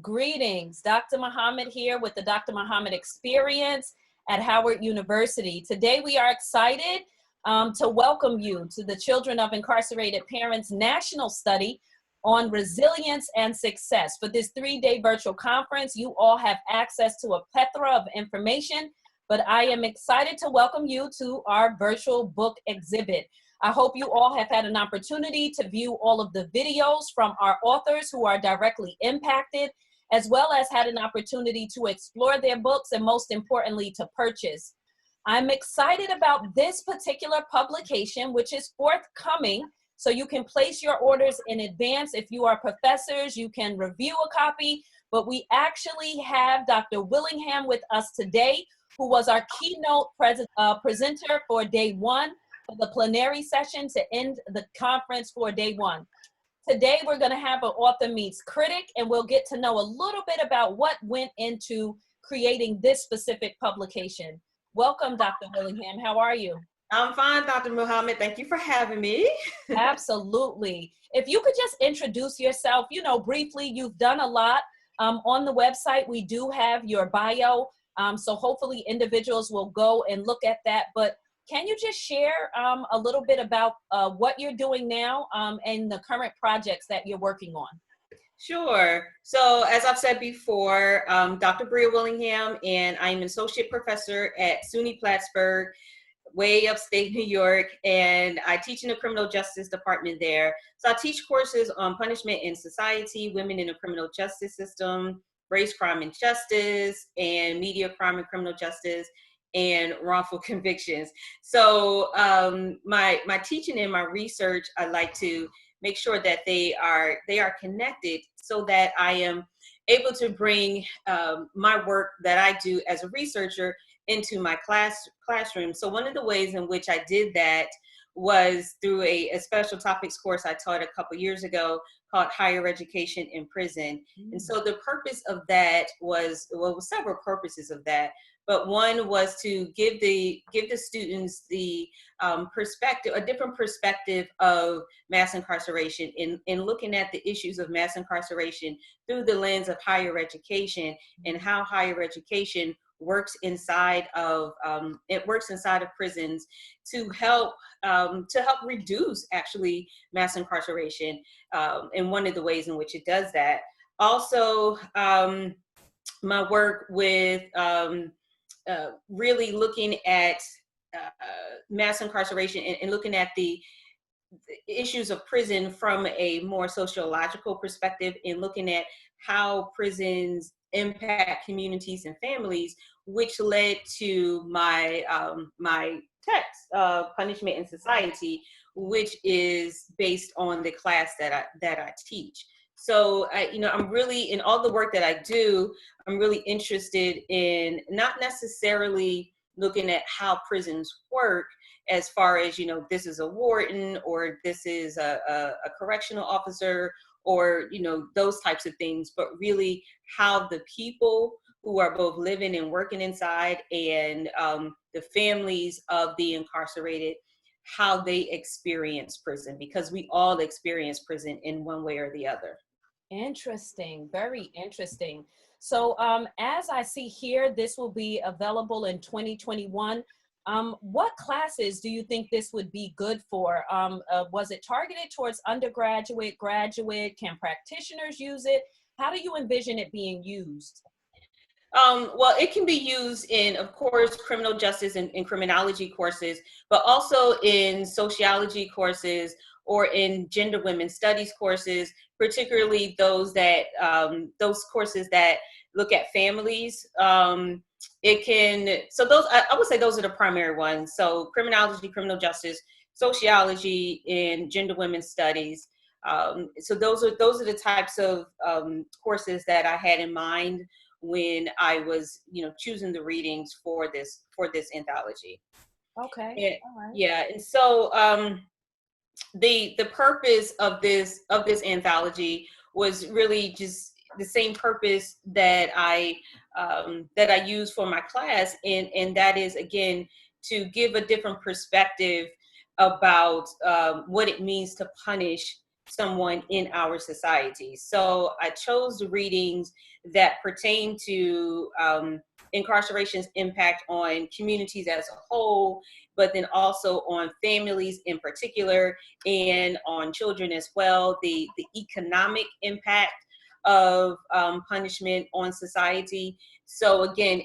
Greetings, Dr. Muhammad here with the Dr. Muhammad Experience at Howard University. Today we are excited to welcome you to the Children of Incarcerated Parents National Study on Resilience and Success. For this 3-day virtual conference, you all have access to a plethora of information, but I am excited to welcome you to our virtual book exhibit. I hope you all have had an opportunity to view all of the videos from our authors who are directly impacted, as well as had an opportunity to explore their books and most importantly, to purchase. I'm excited about this particular publication, which is forthcoming, so you can place your orders in advance. If you are professors, you can review a copy, but we actually have Dr. Willingham with us today, who was our keynote presenter for day one of the plenary session to end the conference for day one. Today, we're going to have an author meets critic, and we'll get to know a little bit about what went into creating this specific publication. Welcome, Dr. Willingham. How are you? I'm fine, Dr. Muhammad. Thank you for having me. Absolutely. If you could just introduce yourself, briefly. You've done a lot. On the website, we do have your bio, so hopefully individuals will go and look at that. But can you just share a little bit about what you're doing now and the current projects that you're working on? Sure. So as I've said before, Dr. Breea Willingham, and I'm an associate professor at SUNY Plattsburgh, way upstate New York, and I teach in the criminal justice department there. So I teach courses on punishment in society, women in the criminal justice system, race, crime, and justice, and media, crime, and criminal justice, and wrongful convictions. So my teaching and my research, I like to make sure that they are connected so that I am able to bring my work that I do as a researcher into my classroom. So one of the ways in which I did that was through a special topics course I taught a couple years ago called Higher Education in Prison. And so the purpose of that was several purposes of that. But one was to give the students the perspective, a different perspective of mass incarceration, in looking at the issues of mass incarceration through the lens of higher education, and how higher education works inside of prisons to help reduce actually mass incarceration, and one of the ways in which it does that. Also, my work with really looking at mass incarceration and looking at the issues of prison from a more sociological perspective, and looking at how prisons impact communities and families, which led to my my text, Punishment in Society, which is based on the class that I teach. So I'm really, in all the work that I do, I'm really interested in not necessarily looking at how prisons work, as far as, this is a warden, or this is a correctional officer, or, those types of things, but really how the people who are both living and working inside, and the families of the incarcerated, how they experience prison, because we all experience prison in one way or the other. Interesting, very interesting. So as I see here, this will be available in 2021. What classes do you think this would be good for? Was it targeted towards undergraduate, graduate? Can practitioners use it? How do you envision it being used? Well, it can be used in, of course, criminal justice and criminology courses, but also in sociology courses, or in gender women studies courses, particularly those courses that look at families. I would say those are the primary ones. So criminology, criminal justice, sociology, and gender women studies. So those are the types of courses that I had in mind when I was, choosing the readings for this anthology. Okay. And, all right. yeah, and so the purpose of this anthology was really just the same purpose that I use for my class, and that is, again, to give a different perspective about what it means to punish someone in our society. So I chose the readings that pertain to incarceration's impact on communities as a whole, but then also on families in particular and on children as well, the economic impact of punishment on society. So again,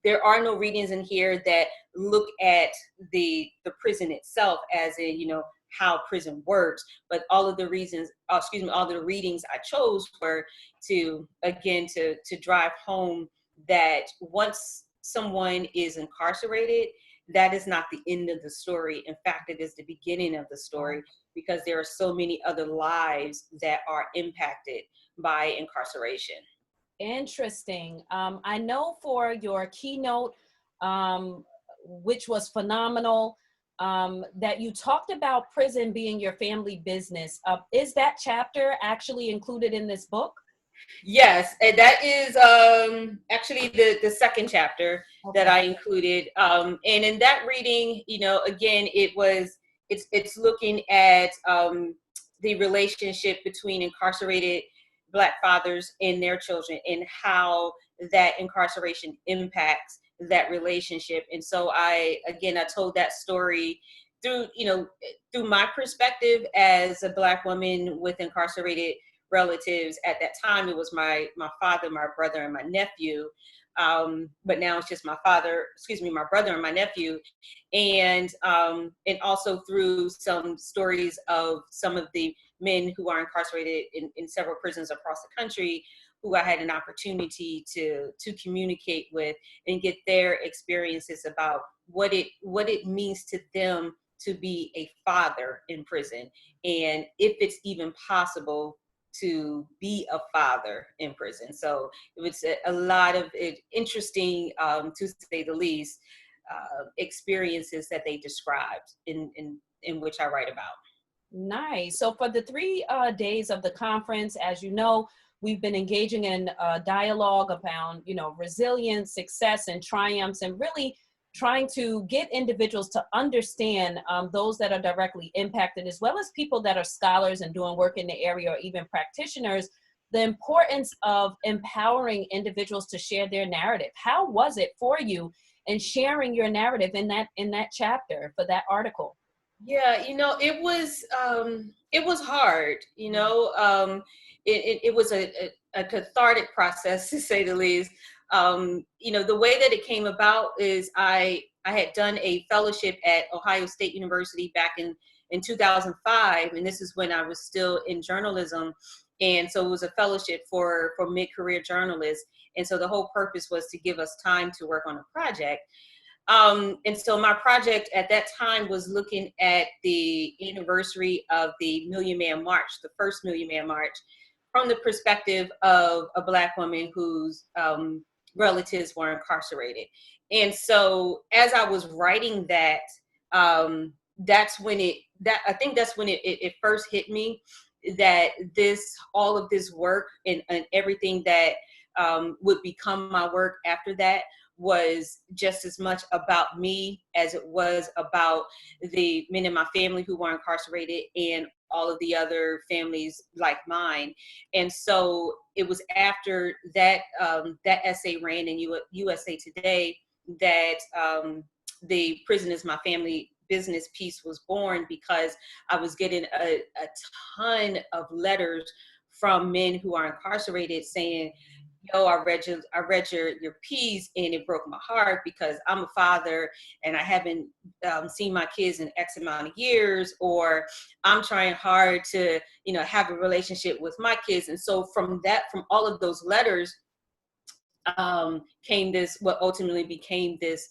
there are no readings in here that look at the prison itself as in, how prison works, but all of the reasons, all the readings I chose were to drive home that once someone is incarcerated, that is not the end of the story. In fact, it is the beginning of the story, because there are so many other lives that are impacted by incarceration. Interesting. I know for your keynote, which was phenomenal, that you talked about prison being your family business. Is that chapter actually included in this book? Yes, and that is actually the second chapter that I included. And in that reading, again, it's looking at the relationship between incarcerated Black fathers and their children, and how that incarceration impacts that relationship. And so I told that story through my perspective as a Black woman with incarcerated relatives. At that time, it was my father, my brother, and my nephew. But now it's just my brother and my nephew. And also through some stories of some of the men who are incarcerated in several prisons across the country, who I had an opportunity to communicate with and get their experiences about what it means to them to be a father in prison, and if it's even possible to be a father in prison. So it was a lot of interesting, to say the least, experiences that they described in which I write about. Nice. So for the 3 days of the conference, as you know, we've been engaging in dialogue about, resilience, success, and triumphs, and really trying to get individuals to understand those that are directly impacted, as well as people that are scholars and doing work in the area, or even practitioners, the importance of empowering individuals to share their narrative. How was it for you in sharing your narrative in that chapter for that article? Yeah, it was hard. It was a cathartic process, to say the least. The way that it came about is I had done a fellowship at Ohio State University back in 2005, and this is when I was still in journalism. And so it was a fellowship for mid-career journalists. And so the whole purpose was to give us time to work on a project. And so my project at that time was looking at the anniversary of the Million Man March, the first Million Man March, from the perspective of a Black woman whose relatives were incarcerated. And so as I was writing that, that's when it first hit me that all of this work and everything that would become my work after that was just as much about me as it was about the men in my family who were incarcerated and all of the other families like mine. And so it was after that that essay ran in USA Today that the Prison is My Family business piece was born, because I was getting a ton of letters from men who are incarcerated saying, yo, I read your piece and it broke my heart, because I'm a father and I haven't seen my kids in X amount of years, or I'm trying hard to, have a relationship with my kids. And so from all of those letters came what ultimately became this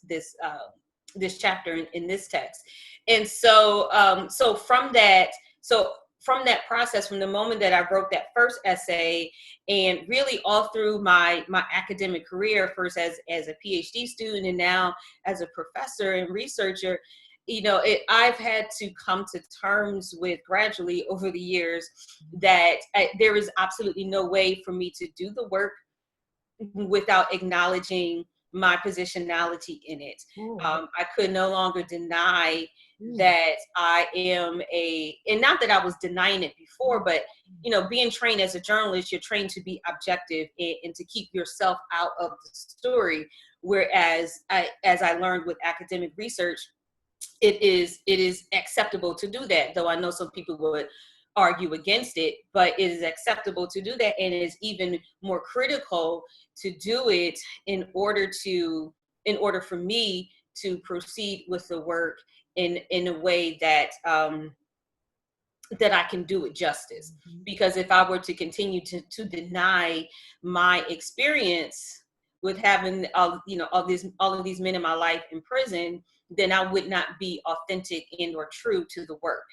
chapter in this text. And so, from that process, from the moment that I wrote that first essay, and really all through my academic career, first as a PhD student and now as a professor and researcher, I've had to come to terms with gradually over the years that there is absolutely no way for me to do the work without acknowledging my positionality in it. I could no longer deny that I am and not that I was denying it before, but, being trained as a journalist, you're trained to be objective and to keep yourself out of the story. Whereas as I learned with academic research, it is acceptable to do that, though I know some people would argue against it, but it is acceptable to do that, and it is even more critical to do it in order for me to proceed with the work in a way that that I can do it justice. Because if I were to continue to deny my experience with having all of these men in my life in prison, then I would not be authentic and or true to the work,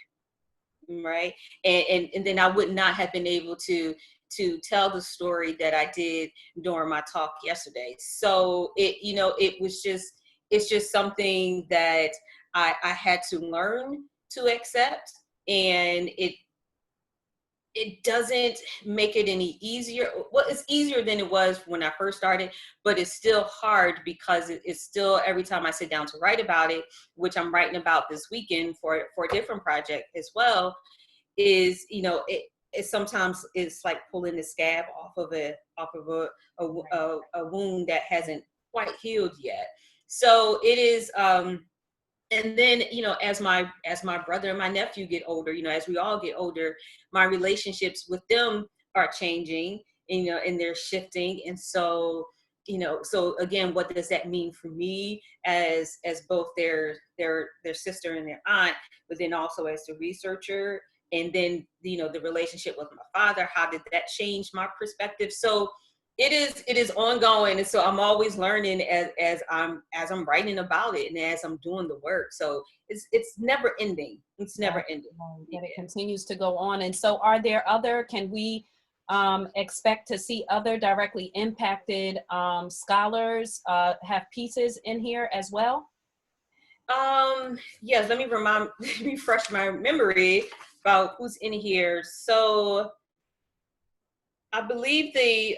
right? And then I would not have been able to tell the story that I did during my talk yesterday. So it's just something that I had to learn to accept, and it doesn't make it any easier. Well, it's easier than it was when I first started, but it's still hard because it's still, every time I sit down to write about it, which I'm writing about this weekend for a different project as well, is, it sometimes it's like pulling the scab off of a wound that hasn't quite healed yet. So it is, and then, as my brother and my nephew get older, as we all get older, my relationships with them are changing, and they're shifting. And so, so again, what does that mean for me as both their sister and their aunt, but then also as the researcher, and then, the relationship with my father, how did that change my perspective? So it is ongoing, and so I'm always learning as I'm writing about it and as I'm doing the work. So it's never ending. It's never ending. And it continues to go on. And so, can we expect to see other directly impacted scholars have pieces in here as well? Yes. Let me refresh my memory about who's in here. So I believe the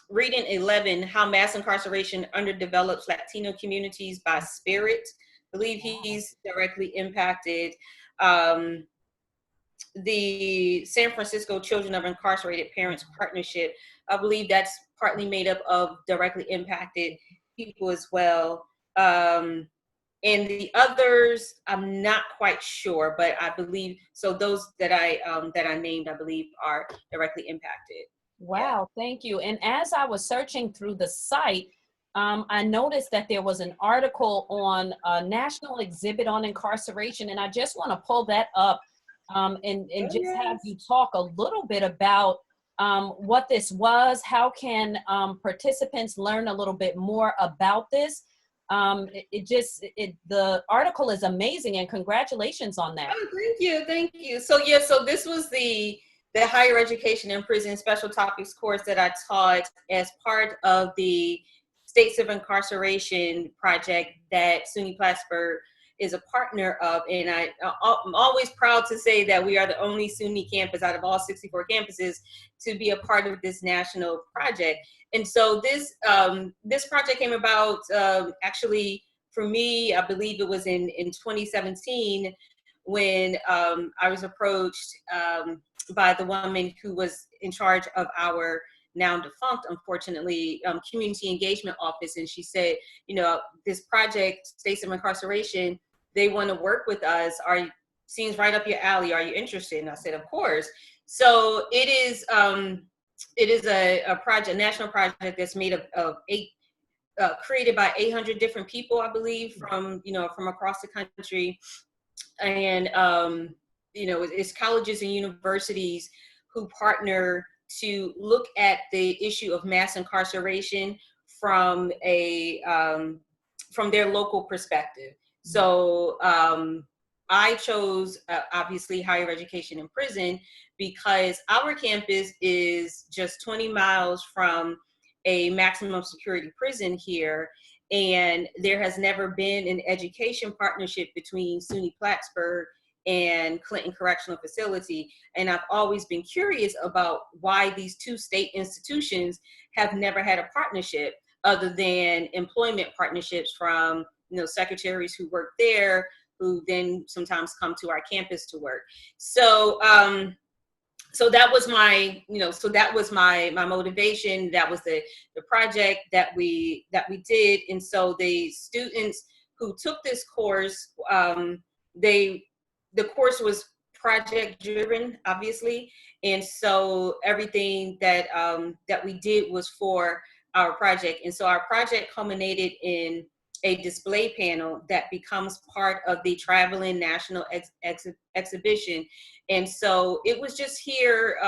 reading 11, How Mass Incarceration Underdevelops Latino Communities by Spirit. I believe he's directly impacted. The San Francisco Children of Incarcerated Parents Partnership, I believe that's partly made up of directly impacted people as well. And the others, I'm not quite sure, but I believe, so those that I named, I believe, are directly impacted. Wow, thank you. And as I was searching through the site, I noticed that there was an article on a national exhibit on incarceration, and I just want to pull that up and just have you talk a little bit about what this was. How can participants learn a little bit more about this? The article is amazing, and congratulations on that. Oh, thank you. So so this was the higher education and prison special topics course that I taught as part of the States of Incarceration project that SUNY Plattsburgh is a partner of. And I'm always proud to say that we are the only SUNY campus out of all 64 campuses to be a part of this national project. And so this project came about actually for me, I believe it was in 2017 when I was approached by the woman who was in charge of our now defunct, unfortunately, community engagement office. And she said, this project, States of Incarceration, they want to work with us. Seems right up your alley. Are you interested? And I said, of course. So it is a project, a national project that's made of created by 800 different people, I believe, from across the country. And, it's colleges and universities who partner to look at the issue of mass incarceration from their local perspective. So I chose, obviously, higher education and prison because our campus is just 20 miles from a maximum security prison here. And there has never been an education partnership between SUNY Plattsburgh and Clinton Correctional Facility. And I've always been curious about why these two state institutions have never had a partnership other than employment partnerships from, secretaries who work there who then sometimes come to our campus to work. So so that was my, so that was my motivation. That was the project that we did. And so the students who took this course, the course was project driven, obviously. And so everything that that we did was for our project. And so our project culminated in a display panel that becomes part of the Traveling National Exhibition. And so it was just here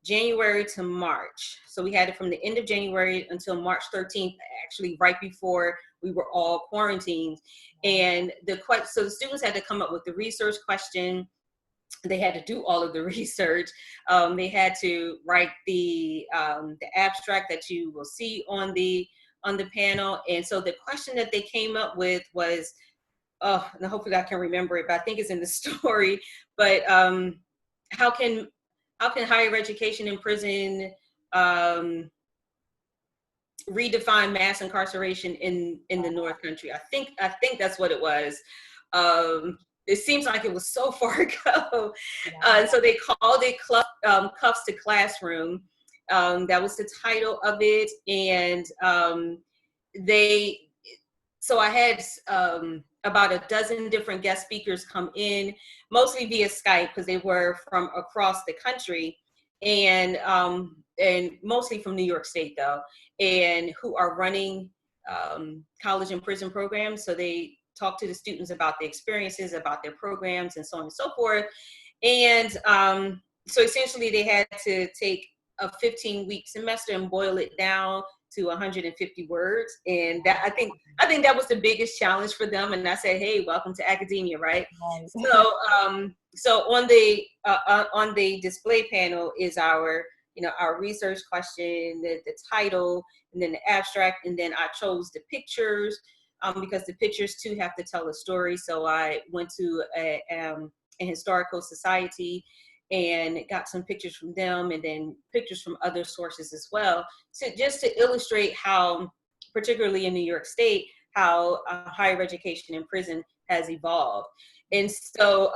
January to March. So we had it from the end of January until March 13th, actually right before we were all quarantined. And so the students had to come up with the research question. They had to do all of the research. They had to write the abstract that you will see on the panel. And so the question that they came up with was, and hopefully I can remember it, but I think it's in the story. But how can higher education in prison redefine mass incarceration in the North Country? I think that's what it was. It seems like it was so far ago. So they called it Cuffs to Classroom. That was the title of it. And so I had about a dozen different guest speakers come in, mostly via Skype because they were from across the country, and mostly from New York State though, and who are running college and prison programs. So they talk to the students about the experiences, about their programs, and so on and so forth. And so essentially they had to take a 15-week semester and boil it down to 150 words. And that I think that was the biggest challenge for them. And I said, hey, welcome to academia, right? So so on the display panel is our our research question, the title, and then the abstract, and then I chose the pictures. Because the pictures too have to tell a story. So I went to a historical society and got some pictures from them, and then pictures from other sources as well. So just to illustrate how, particularly in New York State, how higher education in prison has evolved. And so,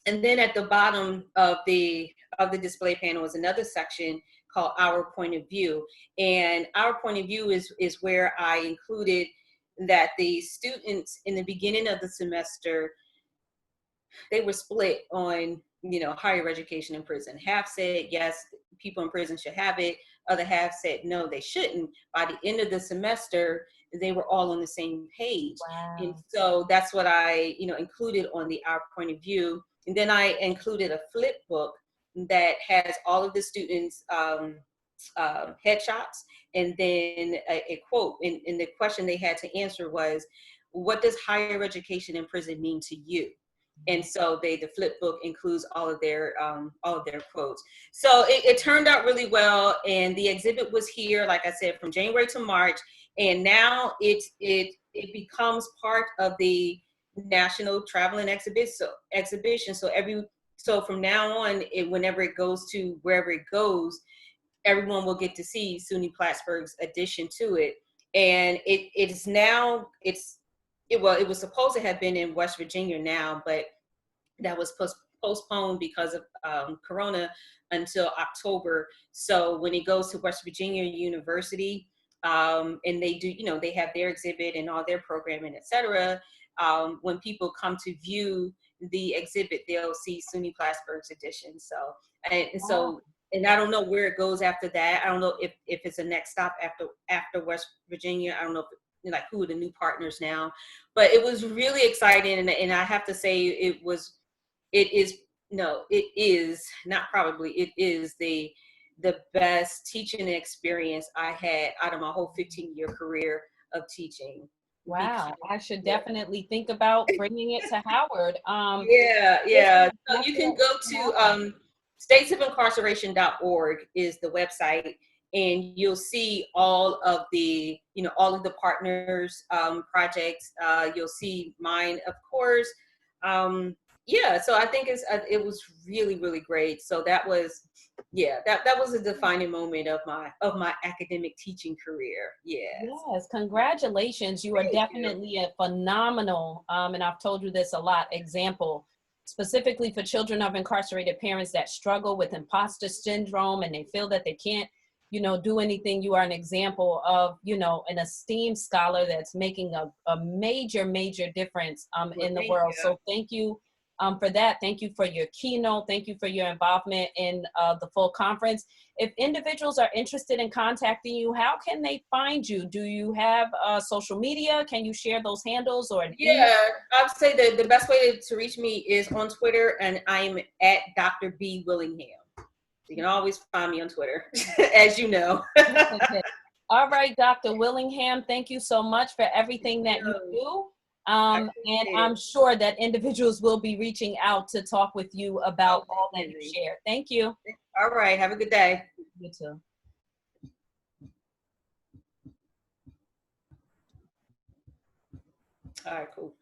and then at the bottom of the display panel is another section called Our Point of View. And Our Point of View is where I included that the students in the beginning of the semester, they were split on, higher education in prison. Half said, yes, people in prison should have it. Other half said, no, they shouldn't. By the end of the semester, they were all on the same page. Wow. And so that's what I, included on the Our Point of View. And then I included a flip book that has all of the students' headshots, and then a quote. And the question they had to answer was, what does higher education in prison mean to you? And so the flip book includes all of their quotes. So it turned out really well. And the exhibit was here, like I said, from January to March. And now it becomes part of the National Traveling Exhibition. So from now on, whenever it goes to wherever it goes, everyone will get to see SUNY Plattsburgh's addition to it. And it was supposed to have been in West Virginia now, but that was postponed because of Corona until October. So when it goes to West Virginia University, and they do, they have their exhibit and all their programming, et cetera, when people come to view the exhibit, they'll see SUNY Plattsburgh's edition. And I don't know where it goes after that. I don't know if it's a next stop after West Virginia. I don't know who are the new partners now, but it was really exciting. And I have to say it is the best teaching experience I had out of my whole 15-year career of teaching. Wow, I should definitely think about bringing it to Howard. Yeah. So you can go to statesofincarceration.org is the website, and you'll see all of the partners' projects. You'll see mine, of course. yeah, so I think it was really, really great. So that was, yeah, that was a defining moment of my academic teaching career. Yes. Yes, congratulations. You are Thank you. definitely a phenomenal, and I've told you this a lot, example, specifically for children of incarcerated parents that struggle with imposter syndrome and they feel that they can't, do anything. You are an example of, an esteemed scholar that's making a major, major difference Well, in the thank world. you. So thank you for that. Thank you for your keynote. Thank you for your involvement in the full conference. If individuals are interested in contacting you, how can they find you? Do you have social media? Can you share those handles or an email? Yeah, I would say that the best way to reach me is on Twitter, and I'm at Dr. B. Willingham. You can always find me on Twitter, as you know. Okay. All right, Dr. Willingham, thank you so much for everything that you do. I And appreciate I'm it. sure that individuals will be reaching out to talk with you Oh, about all that you definitely. shared. Thank you. All right. Have a good day. You too. All right, cool.